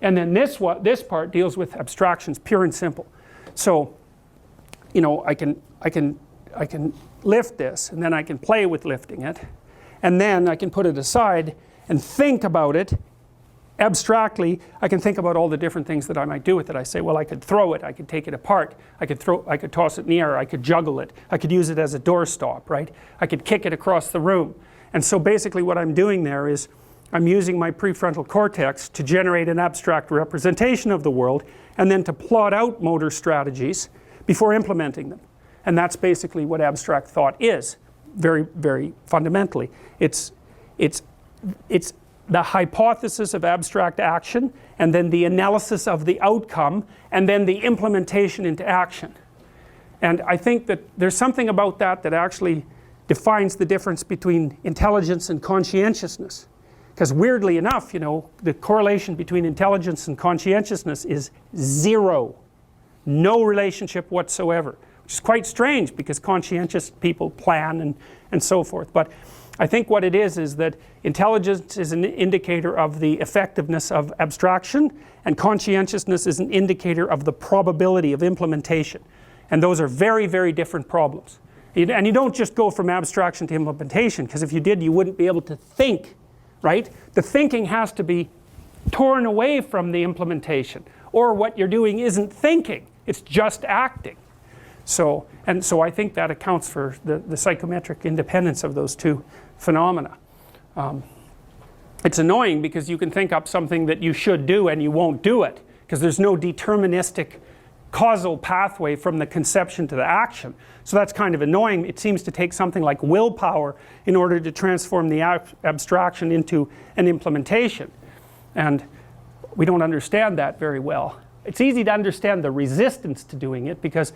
And then this part deals with abstractions, pure and simple. So, you know, I can lift this, and then I can play with lifting it, and then I can put it aside and think about it abstractly. I can think about all the different things that I might do with it. I say, well, I could throw it, I could take it apart, I could toss it in the air, I could juggle it, I could use it as a doorstop, right? I could kick it across the room. And so basically what I'm doing there is I'm using my prefrontal cortex to generate an abstract representation of the world, and then to plot out motor strategies before implementing them. And that's basically what abstract thought is, very, very fundamentally. It's the hypothesis of abstract action, and then the analysis of the outcome, and then the implementation into action. And I think that there's something about that that actually defines the difference between intelligence and conscientiousness. Because weirdly enough, you know, the correlation between intelligence and conscientiousness is zero. No relationship whatsoever. Which is quite strange, because conscientious people plan and so forth. But I think what it is that intelligence is an indicator of the effectiveness of abstraction, and conscientiousness is an indicator of the probability of implementation. And those are very, very different problems. And you don't just go from abstraction to implementation, because if you did, you wouldn't be able to think, right? The thinking has to be torn away from the implementation, or what you're doing isn't thinking, it's just acting. So I think that accounts for the psychometric independence of those two phenomena. It's annoying because you can think up something that you should do and you won't do it, because there's no deterministic causal pathway from the conception to the action. So that's kind of annoying. It seems to take something like willpower in order to transform the abstraction into an implementation. And we don't understand that very well. It's easy to understand the resistance to doing it, because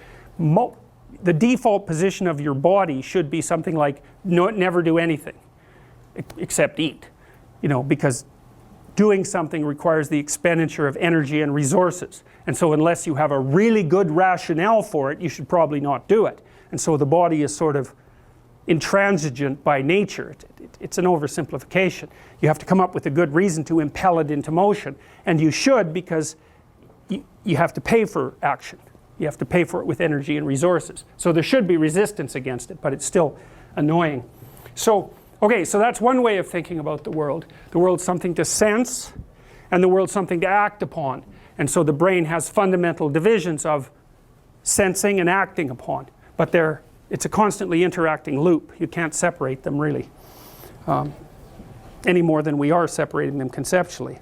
the default position of your body should be something like never do anything except eat, you know, because doing something requires the expenditure of energy and resources, and so unless you have a really good rationale for it, you should probably not do it. And so the body is sort of intransigent by nature. It's an oversimplification. You have to come up with a good reason to impel it into motion, and you should, because you have to pay for action. You have to pay for it with energy and resources. So there should be resistance against it, but it's still annoying. So, okay, so that's one way of thinking about the world. The world's something to sense, and the world's something to act upon. And so the brain has fundamental divisions of sensing and acting upon. But it's a constantly interacting loop. You can't separate them really, any more than we are separating them conceptually.